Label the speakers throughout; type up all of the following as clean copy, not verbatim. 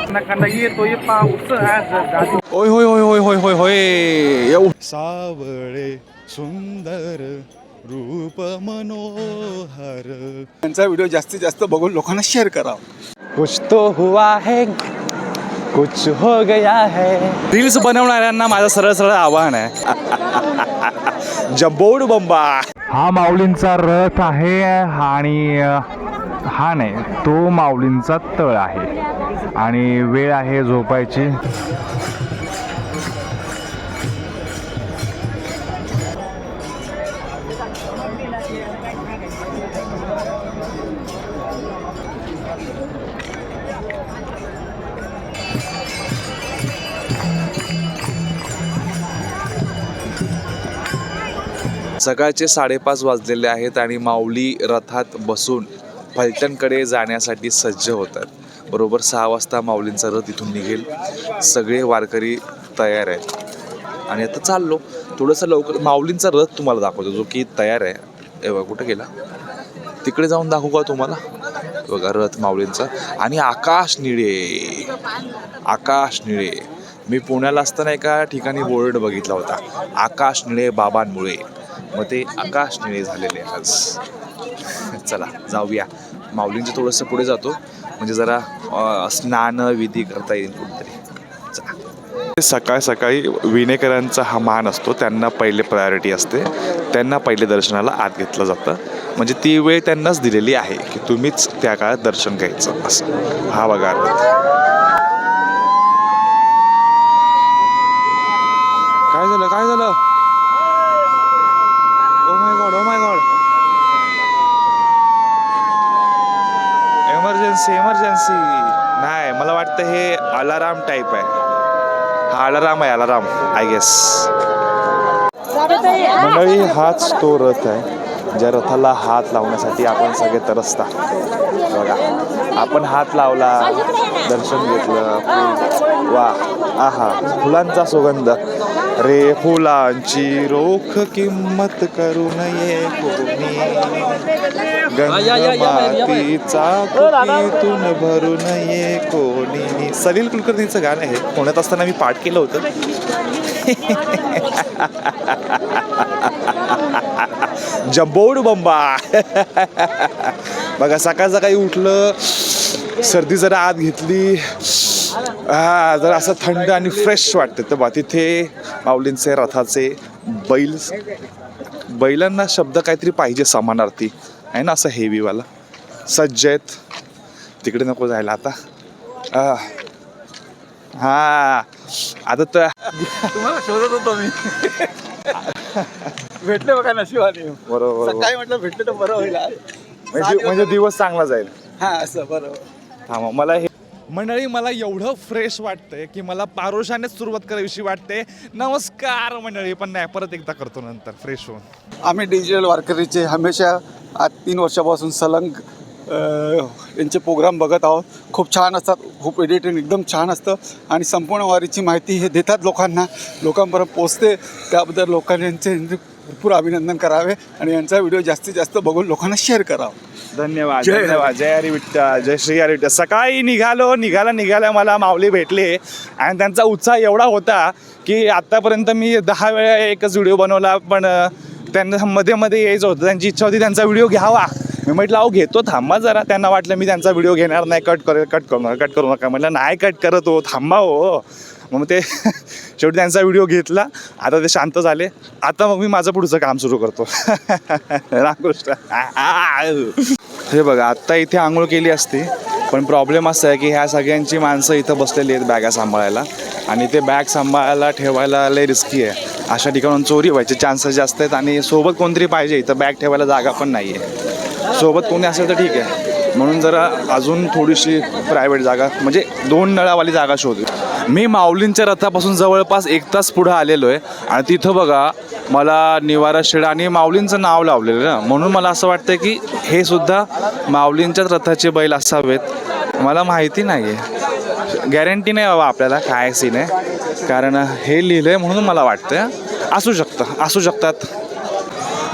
Speaker 1: येतोय पाऊस आज.
Speaker 2: ओय होय होय होय होय होय होय येऊ सावळे सुंदर रूप मनोहर.
Speaker 3: त्यांचा व्हिडिओ जास्तीत जास्त बघून लोकांना शेअर करा.
Speaker 2: कुछ तो हुआ है कुछ हो गया है. रील्स बनवणाऱ्यांना माझं सरळ सरळ आव्हान आहे. जंबोड बंबा.
Speaker 4: हा माऊलींचा रथ आहे आणि हा नाही तो माऊलींचा तळ आहे आणि वेळ आहे झोपायची.
Speaker 2: सकाळचे 5:30 वाजलेले आहेत आणि माऊली रथात बसून फलटणकडे जाण्यासाठी सज्ज होतात. बरोबर 6 वाजता माऊलींचा रथ इथून निघेल. सगळे वारकरी तयार आहेत आणि आता चाललो थोडंसं लवकर. माऊलींचा रथ तुम्हाला दाखवतो जो की तयार आहे. ए बघा कुठं गेला, तिकडे जाऊन दाखवू का तुम्हाला. बघा रथ माऊलींचा. आणि आकाश निळे, आकाश निळे. मी पुण्याला असताना एका ठिकाणी बोर्ड बघितला होता, आकाश निळे बाबांमुळे. मग ते आकाश निळे झालेले आज. चला जाऊया. माऊलींच्या थोडंसं पुढे जातो म्हणजे जरा स्नान विधी करता येईल कुठेतरी. चला. सकाळ सकाळी विनेकरांचा हा मान असतो, त्यांना पहिले प्रायोरिटी असते. त्यांना पहिले दर्शनाला आत घेतलं जातं. म्हणजे ती वेळ त्यांनाच दिलेली आहे की तुम्हीच त्या काळात दर्शन घ्यायचं असं. हा बघा काय झालं काय झालं. Oh my God oh my God. Emergency emergency. नाही मला वाटतं हे अलाराम टाईप आहे. हा अलाराम आहे, अलाराम आय गेस. मंडळी हाच तो रथ आहे ज्या रथाला हात लावण्यासाठी आपण सगळे तरसता. बघा आपण हात लावला, दर्शन घेतलं. वा आहा फुलांचा सुगंध. रे फुलांची रोख किंमत करू नये कोणी, गंगामातीचा कुपीतून भरू नये कोणी. सलील कुलकर्णीचं गाणं आहे. पुण्यात असताना मी पाठ केलं होतं. जंबोड बंबा. बघा सकाळ सकाळी उठलं, सर्दी जरा आत घेतली, जरा असं थंड आणि फ्रेश वाटतं. तर बा तिथे माऊलींचे रथाचे बैलांना शब्द काहीतरी पाहिजे समानार्थी आहे ना, असं हेवीवाला. सज्ज आहेत. तिकडे नको जायला आता. हा आता तर
Speaker 3: तुम्हाला शोधत होतो मी. भेटले बघा नशिबाने.
Speaker 2: बरोबर
Speaker 3: काय म्हटलं भेटलं तर बरं होईल.
Speaker 2: म्हणजे दिवस चांगला जाईल.
Speaker 3: हा असं बरोबर.
Speaker 2: हा मला हे मंडळी मला एवढं फ्रेश वाटतंय की मला पारोशानेच सुरुवात करावीशी वाटते. नमस्कार मंडळी. पण नाही, परत एकदा करतो नंतर फ्रेश होऊन.
Speaker 3: आम्ही डिजिटल वारकरीचे हमेशा आज 3 वर्षापासून सलंग यांचे प्रोग्राम बघत आहोत. खूप छान असतात, खूप एडिटिंग एकदम छान असतं आणि संपूर्ण वारीची माहिती हे देतात लोकांपर्यंत पोचते. त्याबद्दल लोकांनी यांचे भरपूर अभिनंदन करावे आणि यांचा व्हिडिओ जास्तीत जास्त बघून लोकांना शेअर करावा.
Speaker 2: धन्यवाद धन्यवाद. जय हरी विठ्ठल, जय श्री हरी विठ्ठल. सकाळी निघाल्या मला माऊली भेटले आणि त्यांचा उत्साह एवढा होता की आत्तापर्यंत मी 10 वेळा एकच व्हिडिओ बनवला. पण त्यांना मध्ये मध्ये यायचं होतं, त्यांची इच्छा होती त्यांचा व्हिडिओ घ्यावा. मी म्हटलं अहो घेतो, थांबा जरा. त्यांना वाटलं मी त्यांचा व्हिडिओ घेणार नाही, कट करू नका. म्हटलं नाही कट करत हो, थांबा हो. मग ते शेवटी त्यांचा व्हिडिओ घेतला. आता ते शांत झाले. आता मग मी माझं पुढचं काम सुरू करतो. रामकृष्ण. हे बघा आत्ता इथे आंघोळ केली असती, पण प्रॉब्लेम असा आहे की ह्या सगळ्यांची माणसं इथं बसलेली आहेत बॅगा सांभाळायला आणि ते बॅग सांभाळायला ठेवायला लय रिस्की आहे. अशा ठिकाणून चोरी व्हायचे चान्सेस जास्त आहेत आणि सोबत कोणतरी पाहिजे. इथं बॅग ठेवायला जागा पण नाही आहे. सोबत कोणी असेल तर ठीक आहे. म्हणून जरा अजून थोडीशी प्रायव्हेट जागा म्हणजे 2 नळावाली जागा शोधू. मी माऊलींच्या रथापासून जवळपास 1 तास पुढं आलेलो आहे आणि तिथं बघा मला निवारा शेडा आणि माऊलींचं नाव लावलेलं ना, म्हणून मला असं वाटतं की हे सुद्धा माऊलींच्याच रथाचे बैल असावेत. मला माहिती नाही आहे, गॅरंटी नाही बाबा आपल्याला काय सीन आहे, कारण हे लिहिलं आहे म्हणून मला वाटतं. असू शकतात.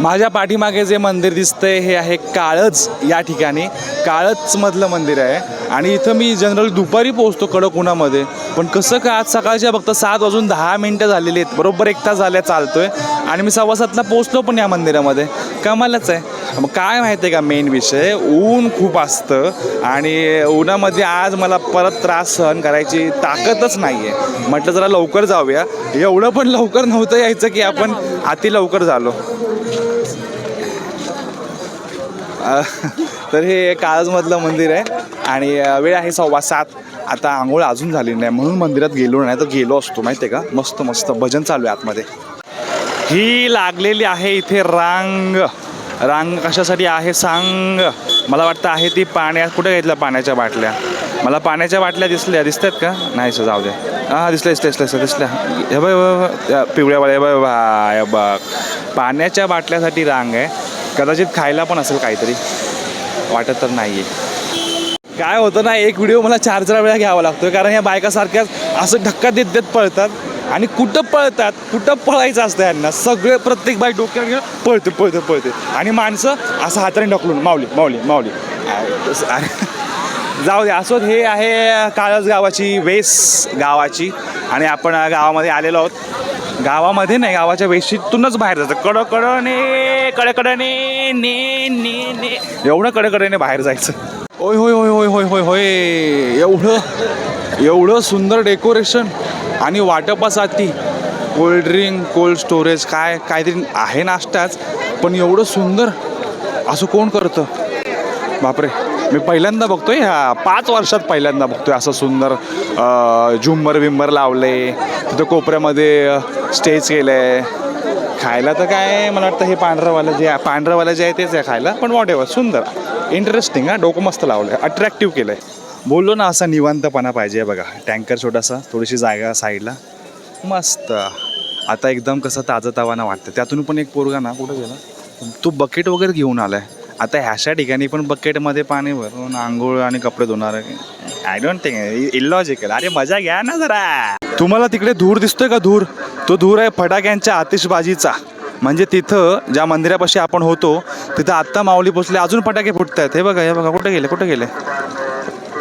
Speaker 2: माझ्या पाठीमागे जे मंदिर दिसतंय हे आहे काळज. या ठिकाणी काळजमधलं मंदिर आहे आणि इथं मी जनरली दुपारी पोहोचतो कडक उन्हामध्ये, पण कसं काय आज सकाळच्या फक्त 7:10 झालेली आहेत, बरोबर 1 तास झाल्या चालतोय आणि मी 7:15ला पोहोचलो पण या मंदिरामध्ये. कमालच आहे. मग काय माहिती आहे का मेन विषय, ऊन खूप असतं आणि उन्हामध्ये आज मला परत त्रास सहन करायची ताकदच नाही आहे. म्हटलं जरा लवकर जाऊया. एवढं पण लवकर नव्हतं यायचं की आपण अति लवकर झालो. तर हे काळजमधलं मंदिर आहे आणि वेळ आहे 7:15. आता आंघोळ अजून झाली नाही म्हणून मंदिरात गेलो नाही, तर गेलो असतो माहिती आहे का. मस्त मस्त भजन चालू आहे आतमध्ये. ही लागलेली आहे इथे रांग. रांग कशासाठी आहे सांग. मला वाटतं आहे ती पाण्यात. कुठे घेतल्या पाण्याच्या बाटल्या. मला पाण्याच्या बाटल्या दिसतात का नाही सर, जाऊ द्या. हां दिसल्या हे बघ पिवळ्यावाल्या हे बघ पाण्याच्या बाटल्यासाठी रांग आहे. कदाचित खायला पण असेल काहीतरी, वाटत तर नाही आहे. काय होतं ना, एक व्हिडिओ मला 4 वेळा घ्यावा लागतो कारण या बायकासारख्याच असं धक्का देत देत पळतात आणि कुठं पळतात, कुठं पळायचं असतं यांना. सगळे प्रत्येक बाईक डोक्यावर घेऊन पळते आणि माणसं असं हाताने ढकलून माऊली जाऊ दे. असो, हे आहे काळज गावाची वेस गावाची आणि आपण गावामध्ये आलेलो आहोत. गावामध्ये नाही, गावाच्या वेशीतूनच बाहेर जायचं. कडकडने एवढं कडकडेने बाहेर जायचं. होय होय होय होय होय होय होय एवढं सुंदर डेकोरेशन आणि वाटपासाठी कोल्ड्रिंक, कोल्ड स्टोरेज काहीतरी आहे नाश्ताच, पण एवढं सुंदर असं कोण करतं बापरे. मी पहिल्यांदा बघतोय, ह्या 5 वर्षात पहिल्यांदा बघतोय असं सुंदर झुंबर विंबर लावले. तिथं कोपऱ्यामध्ये स्टेज केलं आहे. खायला तर काय मला वाटतं हे पांढरंवालं जे आहे तेच आहे खायला, पण वॉटेवर सुंदर इंटरेस्टिंग. डोकं मस्त लावलं आहे, अट्रॅक्टिव्ह केलं आहे. बोललो ना असा निवांतपणा पाहिजे. बघा टँकर छोटासा, थोडीशी जागा साईडला मस्त. आता एकदम कसं ताजंतवाना वाटतं. त्यातून पण एक पोरगा ना कुठं गेला, तो बकेट वगैरे घेऊन आला आहे. आता ह्याशा ठिकाणी पण बकेटमध्ये पाणी भरून आंघोळ आणि कपडे धुणार. I don't think, illogical. अरे मजा घ्या ना जरा. तुम्हाला तिकडे धूर दिसतोय का? तो धूर आहे फटाक्यांच्या आतिषबाजीचा. म्हणजे तिथं ज्या मंदिरापाशी आपण होतो तिथं आत्ता माऊली पोचले, अजून फटाके फुटत आहेत. हे बघा कुठे गेले.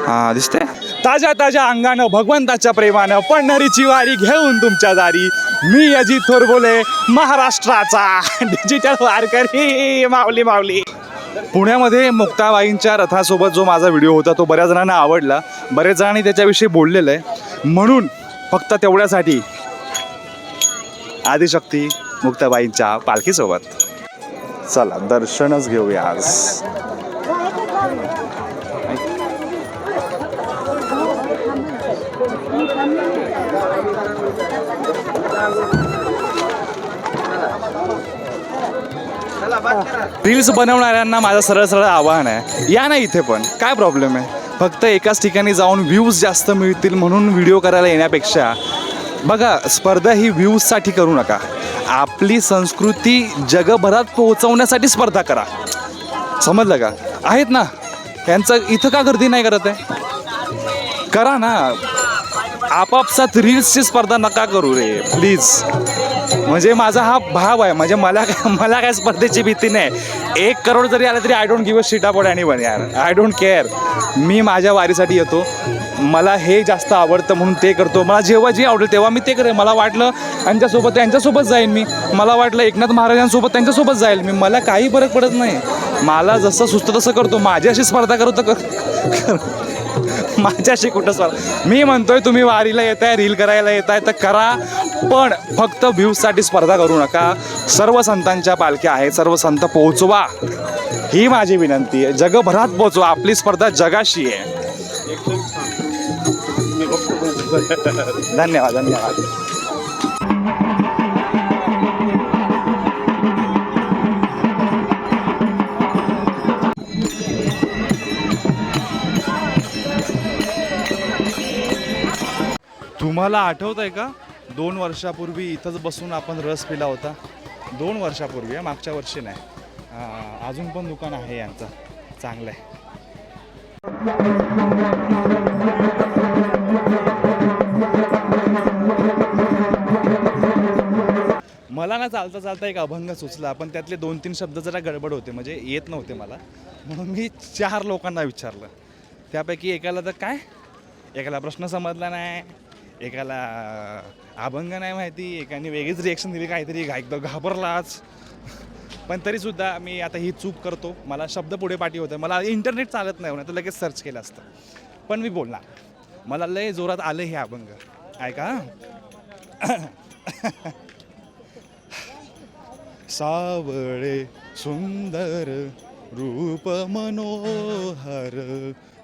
Speaker 2: हां दिसते. ताज्या अंगानं भगवंताच्या प्रेमानं पंढरीची वारी घेऊन तुमच्या दारी. मी अजित थोरबोले, महाराष्ट्राचा डिजिटल वारकरी माऊली. पुण्यामध्ये मुक्ताबाईंच्या रथासोबत जो माझा व्हिडिओ होता तो बऱ्याच जणांना आवडला. बरेच जणांनी त्याच्याविषयी बोललेलं आहे. म्हणून फक्त तेवढ्यासाठी आदिशक्ती मुक्ताबाईंच्या पालखीसोबत चला दर्शनच घेऊया आज. रील्स बनवणाऱ्यांना माझं सरळ आवाहन आहे, या ना इथे पण, काय प्रॉब्लेम आहे. फक्त एकाच ठिकाणी जाऊन व्ह्यूज जास्त मिळतील म्हणून व्हिडिओ करायला येण्यापेक्षा बघा, स्पर्धा ही व्ह्यूजसाठी करू नका. आपली संस्कृती जगभरात पोहोचवण्यासाठी स्पर्धा करा. समजलं का? आहेत ना त्यांचं इथं का गर्दी नाही करत आहे, करा ना. आपापसात रील्सची स्पर्धा नका करू रे प्लीज. म्हणजे माझा हा भाव आहे, म्हणजे मला काय स्पर्धेची भीती नाही. 1 करोड जरी आला तरी I don't give a shit about anyone यार. I don't care. मी माझ्या वारीसाठी येतो, मला हे जास्त आवडतं म्हणून ते करतो. मला जेव्हा जे आवडेल तेव्हा मी ते करेन. मला वाटलं त्यांच्यासोबत जाईन मी, मला वाटलं एकनाथ महाराजांसोबत त्यांच्यासोबत जाईल मी, मला काही फरक पडत नाही. मला जसं सुचतं तसं करतो. माझ्याशी स्पर्धा करतो तर माझ्याशी कुठं स्पर्धा. मी म्हणतोय तुम्ही वारीला येताय, रील करायला येताय तर करा, पण फक्त व्ह्यूजसाठी स्पर्धा करू नका. सर्व संतांच्या पालख्या आहेत, सर्व संत पोहोचवा ही माझी विनंती आहे. जगभरात पोहोचवा. आपली स्पर्धा जगाशी आहे. धन्यवाद. तुम्हाला आठवत आहे का 2 वर्षापूर्वी इथंच बसून आपण रस पिला होता. 2 वर्षापूर्वी, मागच्या वर्षी नाही. अजून पण दुकान आहे यांचं, चांगलं आहे. मला ना चालता एक अभंग सुचला, पण त्यातले 2-3 शब्द जरा गडबड होते, म्हणजे येत नव्हते मला, म्हणून मी 4 लोकांना विचारलं. त्यापैकी एकाला तर काय, एकाला प्रश्न समजला नाही, एकाला अभंग नाही माहिती, एकाने वेगळीच रिॲक्शन दिली काहीतरी, एकदम घाबरलाच. पण तरीसुद्धा मी आता ही चूक करतो. मला शब्द पुढे पाठी होतं, मला इंटरनेट चालत नाही होणार तर लगेच सर्च केलं असतं. पण मी बोलणार, मला लय जोरात आलं हे अभंग. ऐका. सावळे सुंदर रूप मनोहर,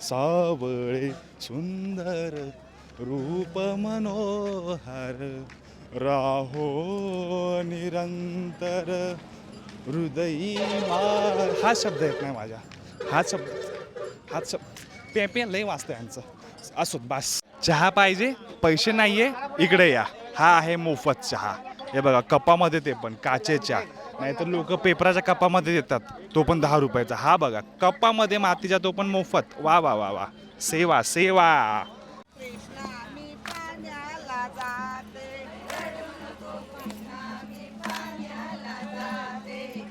Speaker 2: सावळे सुंदर रूप मनोहर, राहो निरंतर हृदयी हा शब्द येत नाही माझ्या. हाच शब्द पे लय वाचतं यांचं. असोत बास. चहा पाहिजे, पैसे नाहीये, इकडे या. हा आहे मोफत चहा. हे बघा कपामध्ये, ते पण काचेच्या. नाहीतर लोक पेपराच्या कपामध्ये देतात, तो पण 10 रुपयाचा. हा बघा कपामध्ये मातीचा, तो पण मोफत. वा वा वा वा, सेवा सेवा.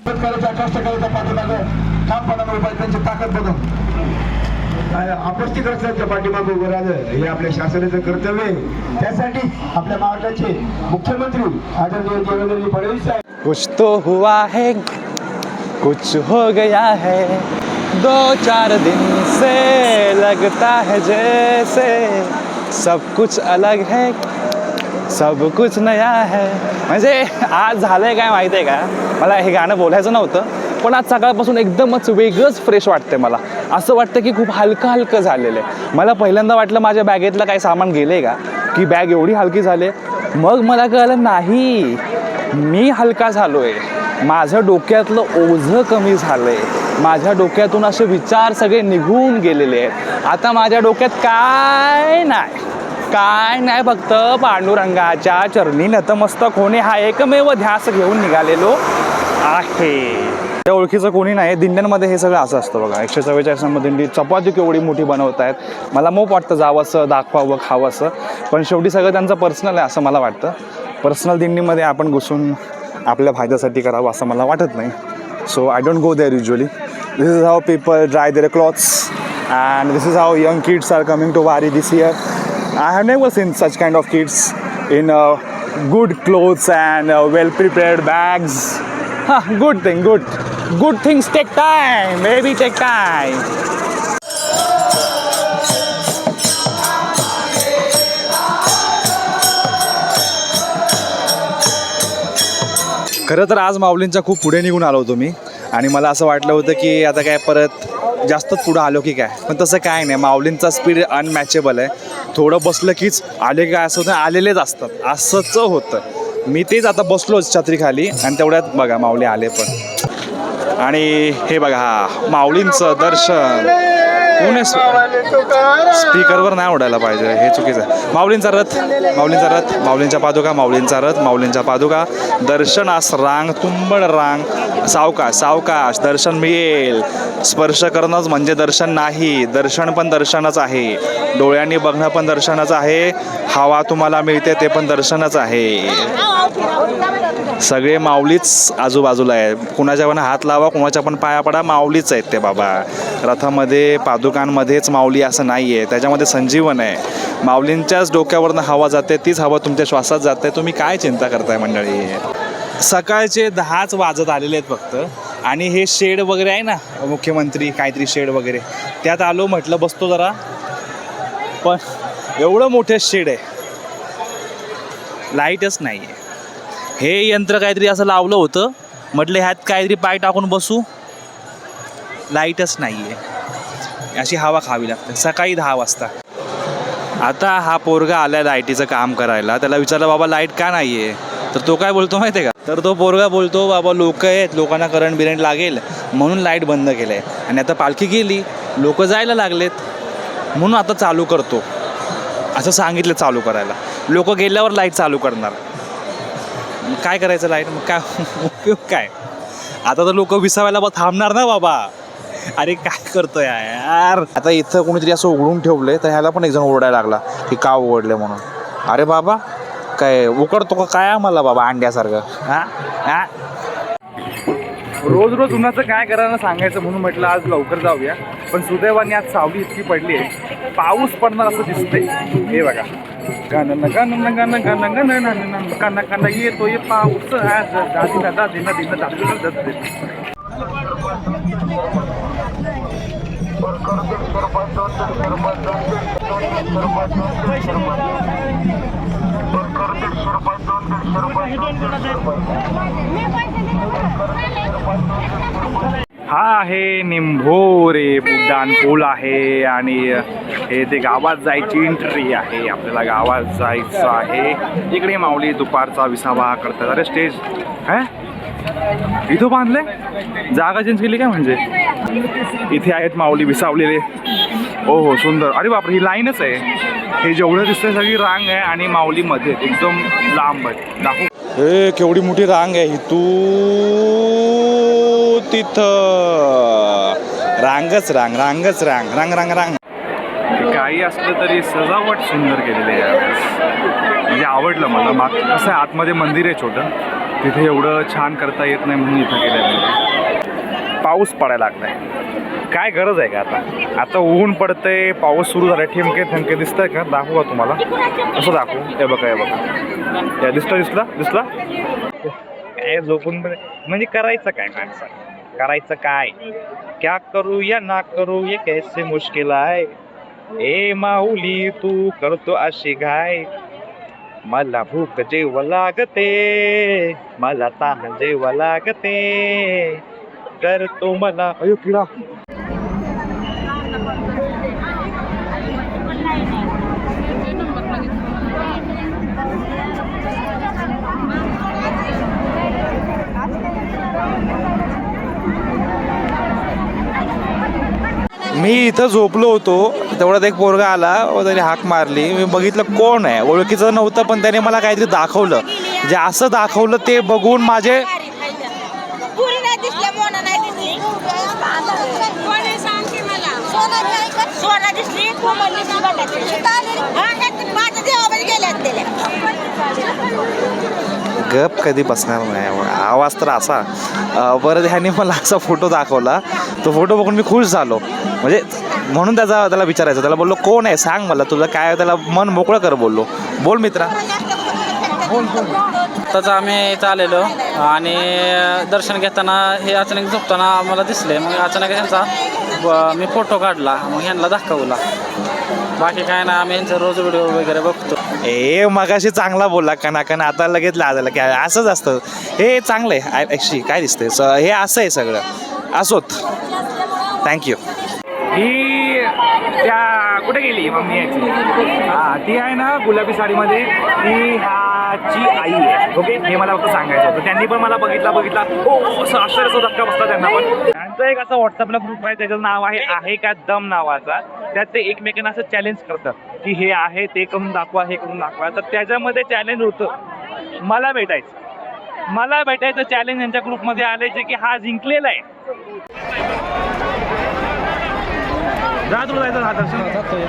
Speaker 5: कष्टकऱ्याच्या पाठीमागं ठामपणाने उभा त्यांची ताकद बघा. अपस्थिग्रस्तांच्या पाठीमागं उभं राहिलं हे आपल्या शासनाचं कर्तव्य आहे. त्यासाठी आपल्या महाराष्ट्राचे मुख्यमंत्री आदरणीय देवेंद्र फडणवीस साहेब.
Speaker 2: कुछ तो हुआ है, कुछ हो गया है, 2-4 दिन से लगता है जैसे सब कुछ अलग है, सब कुछ नया है. म्हणजे आज झालंय काय माहिती आहे का, मला हे गाणं बोलायचं नव्हतं, पण आज सकाळपासून एकदमच वेगळंच फ्रेश वाटते. मला असं वाटतं की खूप हलकं हलकं झालेलं आहे. मला पहिल्यांदा वाटलं माझ्या बॅगेतलं काही सामान गेले का, की बॅग एवढी हलकी झाली. मग मला कळलं नाही, मी हलका झालो आहे. माझं डोक्यातलं ओझं कमी झालं आहे. माझ्या डोक्यातून असे विचार सगळे निघून गेलेले आहेत. आता माझ्या डोक्यात काय नाही, फक्त पांडुरंगाच्या चरणी नतमस्तक होणे हा एकमेव ध्यास घेऊन निघालेलो आहे. त्या ओळखीचं कोणी नाही. दिंड्यांमध्ये हे सगळं असं असतं बघा. 144 नंबर दिंडी चपाती केवढी मोठी बनवत आहेत. मला मोप वाटतं जावं असं, दाखवावं, खावं असं, पण शेवटी सगळं त्यांचं पर्सनल आहे असं मला वाटतं. पर्सनल दिंडीमध्ये आपण घुसून आपल्या फायद्यासाठी करावं असं मला वाटत नाही. So I don't go there usually. This is how people dry their clothes and this is how young kids are coming to Wari this year. I have never seen such kind of kids in good clothes and well prepared bags. Good thing, good things take time, maybe take time. खरं तर आज माऊलींच्या खूप पुढे निघून आलो होतो मी, आणि मला असं वाटलं होतं की आता काय परत जास्तच पुढं आलो की काय, पण तसं काय नाही. माऊलींचा स्पीड अनमॅचेबल आहे. थोडं बसलं कीच आले काय असं होतं, आलेलेच असतात असंच होतं. मी तेच आता बसलोच छत्रीखाली, आणि तेवढ्यात बघा माऊली आले पण. आणि हे बघा माऊलींचं दर्शन. कोणी स्पीकरवर नाही उडायला पाहिजे, हे चुकीचं आहे. माऊलींचा रथ, माऊलींच्या पादुका, दर्शनास रांग, तुंबड रांग, सावकाश दर्शन मिळेल. स्पर्श करणंच म्हणजे दर्शन नाही, दर्शन पण दर्शनच आहे. डोळ्यांनी बघणं पण दर्शनच आहे. हवा तुम्हाला मिळते ते पण दर्शनच आहे. सगळे माऊलीच आजूबाजूला आहे. कुणाच्या पण हात लावा, कुणाच्या पण पाया पडा, माऊलीच आहेत ते बाबा. रथामध्ये पादुकांमध्येच माऊली असं नाही आहे, त्याच्यामध्ये संजीवन आहे. माऊलींच्याच डोक्यावरनं हवा जाते, तीच हवा तुमच्या श्वासात जाते. तुम्ही काय चिंता करताय मंडळी. सकाळचे 10च वाजत आलेले आहेत फक्त, आणि हे शेड वगैरे आहे ना, मुख्यमंत्री काहीतरी शेड वगैरे, त्यात आलो. म्हटलं बसतो जरा, पण एवढं मोठे शेड आहे, लाईटच नाही आहे. हे यंत्र काहीतरी असं लावलं होतं, म्हटलं ह्यात काहीतरी पाय टाकून बसू, लाईटच नाही आहे. अशी हवा खावी लागते. सकाळी 10 वाजता. आता हा पोरगा आला लाईटीचं काम करायला, त्याला विचारलं बाबा लाईट का नाही आहे, तर तो काय बोलतो माहिती आहे का, तर तो पोरगा बोलतो बाबा लोक आहेत, लोकांना करंट लागेल म्हणून लाईट बंद केलं आहे, आणि आता पालखी गेली, लोक जायला लागलेत म्हणून आता चालू करतो, असं सांगितलं चालू करायला. लोक गेल्यावर लाईट चालू करणार. काय करायचं लाईट, मग काय उपयोग काय. आता तर लोक विसावायला थांबणार ना बाबा. अरे काय करतोय यार. आता इथं कोणीतरी असं उघडून ठेवलंय, तर ह्याला पण एक जण ओरडायला लागला की का उघडले म्हणून. अरे बाबा काय उकडतो का काय आम्हाला बाबा अंड्यासारखं.
Speaker 1: रोज रोज उन्हाचं काय करायला सांगायचं म्हणून म्हटलं आज लवकर जाऊया. पण सुदैवाने आज सावली इतकी पडली आहे, पाऊस पडणार असं दिसतंय. हे बघा, गाणं गाणं गाणं गाणं गाणं काना काना येतोय पाऊस आज दादीला दादीला दिला दादीला जाते.
Speaker 2: हा आहे निंभोरे उड्डाण पूल आहे आणि हे ते गावात जायची एंट्री आहे. आपल्याला गावात जायचं आहे. इकडे माऊली दुपारचा विसावा करतात. अरे स्टेज काय इथं बांधले, जागा चेंज केली काय म्हणजे? इथे आहेत माऊली विसावलेले. हो हो सुंदर. अरे बापरे, ही लाईनच आहे. हे जेवढं दिसतंय सगळी रांग आहे आणि माऊली मध्ये एकदम लांब आहे. दाखव, हे केवढी मोठी रांग आहे. तू तिथं रांगच रांग रांगच रांग रांग रांग रांग. काही असलं तरी सजावट सुंदर केलेली आहे. म्हणजे आवडलं मला. कसं आहे, आतमध्ये मंदिर आहे छोटं, तिथे एवढं छान करता येत नाही म्हणून इथं केलं. पाऊस पडायला लागलाय. काय गरज आहे का आता? आता ऊन पडतंय, पाऊस सुरू झालाय. ठेमके ठेमके दिसतंय का? दाखवू का तुम्हाला? कसं दाखवू? हे बघा हे बघा, या दिसला काय झोपून म्हणजे करायचं काय माणसाने? करायचं काय? क्या करू या ना करू ये कैसे मुश्किल आहे. ए माऊली तू करतो अशी घाय, मला भूक जेव लागते, मला ताण जेव लागते, करतो मला. अयो किडा. मी इथं झोपलो होतो, तेवढ्यात एक पोरगा आला व त्याने हाक मारली. मी बघितलं कोण आहे, ओळखीचं नव्हतं, पण त्याने मला काहीतरी दाखवलं. जे असं दाखवलं ते बघून माझे गप कधी बसणार नाही. आवाज तर असा. बरं ह्याने मला असा फोटो दाखवला. तो फोटो बघून मी खुश झालो. म्हणजे म्हणून त्याला विचारायचं. त्याला बोललो कोण आहे सांग मला, तुझं काय. त्याला मन मोकळं कर बोललो. बोल मित्रा.
Speaker 6: आत्ताच आम्ही चाललेलो आणि दर्शन घेताना हे अचानक झोपताना आम्हाला दिसले. मग अचानक ह्यांचा मी फोटो काढला, मग ह्यांना दाखवला. बाकी काय ना, आम्ही यांचे रोज व्हिडिओ वगैरे बघतो.
Speaker 2: ए मगाशी चांगला बोलला कना आता लगेच लाजायला काय? असंच असतं हे. चांगलं आहे ॲक्च्युली. काय दिसतंय हे असं आहे सगळं. असोत. थँक्यू. ही त्या कुठे गेली मम्मी याची? हां ती आहे ना गुलाबी साडीमध्ये, ती ह्याची आई आहे. ओके, हे मला फक्त सांगायचं होतं. त्यांनी पण मला बघितला हो असं आश्चर्याचा धक्का बसला त्यांना पण. त्यांचा एक असा व्हॉट्सअपला ग्रुप आहे, त्याचं नाव आहे का दम नावाचा. त्यात ते एकमेकांना असं चॅलेंज करतात की हे आहे ते करून दाखवा, हे करून दाखवा. तर त्याच्यामध्ये चॅलेंज होतं मला भेटायचं चॅलेंज यांच्या ग्रुपमध्ये आले जे की हा जिंकलेला आहे. जा तुला जायचं ना दर्शन जातोय.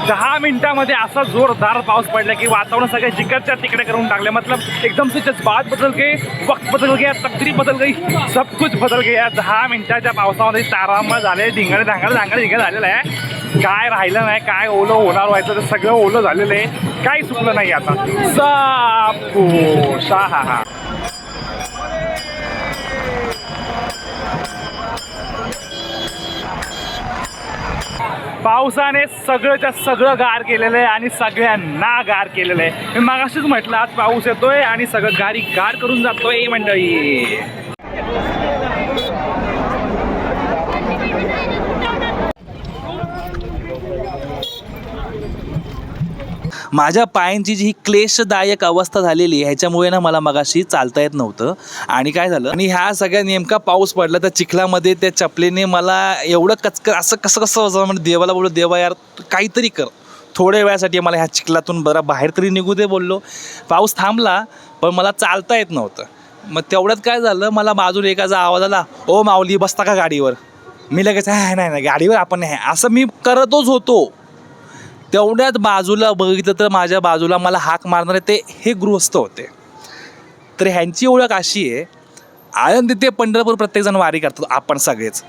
Speaker 2: दहा मिनिटांमध्ये असा जोरदार पाऊस पडला की वातावरण सगळ्या जिकडच्या तिकडे करून टाकले. मतलब एकदम से जज्बात बदल गए, वक्त बदल गया, तकदीर बदल गई, सब कुछ बदल गया. 10 मिनिटाच्या पावसामध्ये तारांबळ झाले, ढिंगळे झालेलं आहे. काय राहिलं नाही, काय ओलं होणार व्हायचं ते सगळं ओलं झालेलं आहे. काही चुकलं नाही आता. सापूस. हा
Speaker 1: पावसाने सगळंच्या सगळं गार केलेलं आहे आणि सगळ्यांना गार केलेलं आहे. मी मगाशीच म्हटलं आज पाऊस येतोय आणि सगळं गारी गार करून जातोय मंडळी.
Speaker 7: माझ्या पायांची जी ही क्लेशदायक अवस्था झालेली आहे ह्याच्यामुळे ना मला मगाशी चालता येत नव्हतं. आणि काय झालं, आणि ह्या सगळ्या नेमका पाऊस पडला त्या चिखलामध्ये त्या चपलेने मला एवढं कचकर असं कसं म्हणजे देवाला बोललो, देवा यार काहीतरी कर, थोड्या वेळासाठी मला ह्या चिखलातून बरं बाहेर तरी निघू दे बोललो. पाऊस थांबला पण मला चालता येत नव्हतं. मग तेवढ्यात काय झालं, मला बाजूला एकाचा आवाज आला, ओ माऊली बसता का गाडीवर. मी लगेच नाही गाडीवर आपण नाही, असं मी करतच होतो. तेवढ्यात बाजूला बघितलं तर माझ्या बाजूला मला हाक मारणारे ते हे गृहस्थ होते. तर ह्यांची ओळख अशी आहे, आळंदी ते पंढरपूर प्रत्येकजण वारी करतात आपण सगळेच,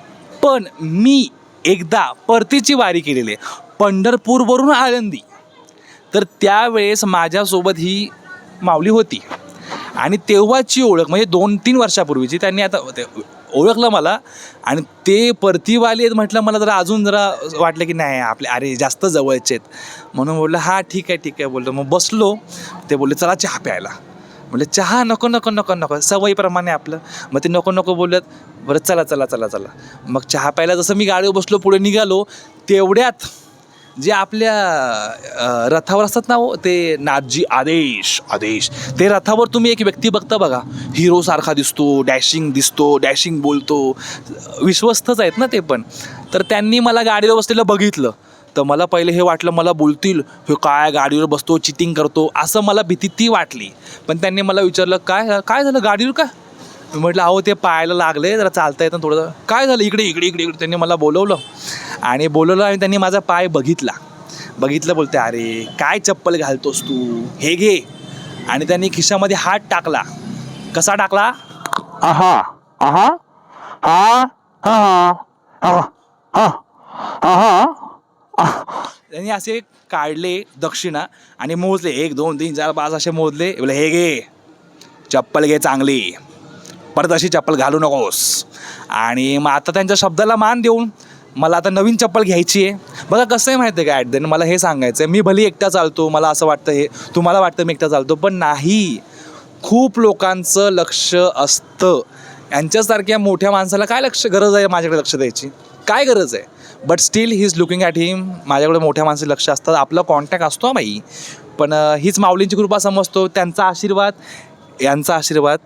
Speaker 7: पण मी एकदा परतीची वारी केलेली आहे पंढरपूरवरून आळंदी. तर त्यावेळेस माझ्यासोबत ही माऊली होती आणि तेव्हाची ओळख म्हणजे 2-3 वर्षापूर्वीची. त्यांनी आता ओळखलं मला आणि ते परतीवाले आहेत म्हटलं, मला जरा वाटलं की नाही आपले अरे जास्त जवळचे आहेत म्हणून बोललं हां ठीक आहे बोललो. मग बसलो, ते बोलले चला चहा प्यायला. म्हटलं चहा नको सवयीप्रमाणे आपलं. मग ते नको बोलत, बरं चला. मग चहा प्यायला जसं मी गाडीवर बसलो पुढे निघालो, तेवढ्यात जे आपल्या रथावर असतात ना हो ते नाथजी आदेश ते रथावर तुम्ही एक व्यक्ती बघता बघा, हिरोसारखा दिसतो, डॅशिंग बोलतो, विश्वस्तच आहेत ना ते पण. तर त्यांनी मला गाडीवर बसलेलं बघितलं तर मला पहिले हे वाटलं मला बोलतील हे काय गाडीवर बसतो, चिटिंग करतो, असं मला भीती ती वाटली. पण त्यांनी मला विचारलं काय झालं गाडीवर काय. मी म्हटलं अहो ते पायाला लागले, जरा चालता येतं थोडं. काय झालं, इकडे. त्यांनी मला बोलवलं आणि त्यांनी माझा पाय बघितलं बोलते अरे काय चप्पल घालतोस तू, हे घे. आणि त्यांनी खिशामध्ये हात टाकला. कसा टाकला, त्यांनी असे काढले दक्षिणा आणि मोजले 1 2 3 4 5 असे मोजले. बोले हे घे चप्पल घे चांगली, परत अशी चप्पल घालू नकोस. आणि मग आता त्यांच्या शब्दाला मान देऊन मला आता नवीन चप्पल घ्यायची आहे. बघा कसं आहे माहिती आहे का, ॲट द एंड मला हे सांगायचं आहे, मी भली एकटा चालतो, मला असं वाटतं हे तुम्हाला वाटतं मी एकटा चालतो, पण नाही, खूप लोकांचं लक्ष असतं. यांच्यासारख्या मोठ्या माणसाला काय गरज आहे माझ्याकडे लक्ष द्यायची, काय गरज आहे. But still he is looking at him. माझ्याकडे मोठ्या माणसाचे लक्ष असतात, आपलं कॉन्टॅक्ट असतो बाई. पण हीच माऊलींची कृपा समजतो, त्यांचा आशीर्वाद, यांचा आशीर्वाद,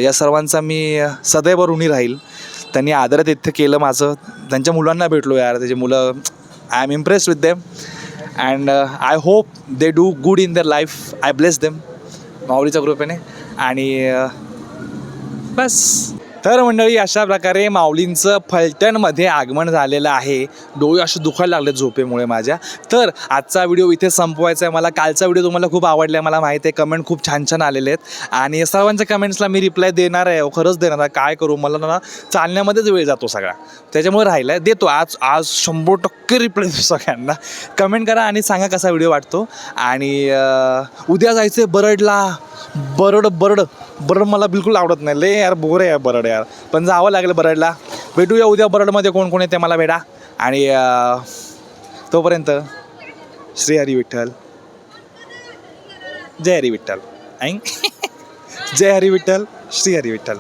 Speaker 7: या सर्वांचा मी सदैव ऋणी राहील. त्यांनी आदरात इथं केलं माझं, त्यांच्या मुलांना भेटलो यार, त्याची मुलं I am impressed with them and I hope they do good in their life. I bless them माऊलीच्या कृपेने. आणि बस. तर मंडळी अशा प्रकारे माऊलींचं फलटणमध्ये आगमन झालेलं आहे. डोळे असे दुखायला लागले झोपेमुळे माझ्या. तर आजचा व्हिडिओ इथे संपवायचा आहे मला. कालचा व्हिडिओ तुम्हाला खूप आवडला आहे मला माहिती आहे, कमेंट खूप छान आलेले आहेत आणि सर्वांच्या कमेंट्सला मी रिप्लाय देणार आहे, खरंच देणार आहे. काय करू, मला ना चालण्यामध्येच वेळ जातो सगळा, त्याच्यामुळे राहिला आहे. देतो आज 100% रिप्लाय देतो सगळ्यांना. कमेंट करा आणि सांगा कसा व्हिडिओ वाटतो. आणि उद्या जायचं आहे बरडला. बरड मला बिलकुल आवडत नाही, लय यार बोर आहे बरड यार, पण जावं लागेल बरडला. भेटूया उद्या बरडमध्ये कोण कोण येते मला भेटा. आणि तोपर्यंत श्री हरी विठ्ठल, जय हरी विठ्ठल, जय हरी विठ्ठल, श्री हरी विठ्ठल.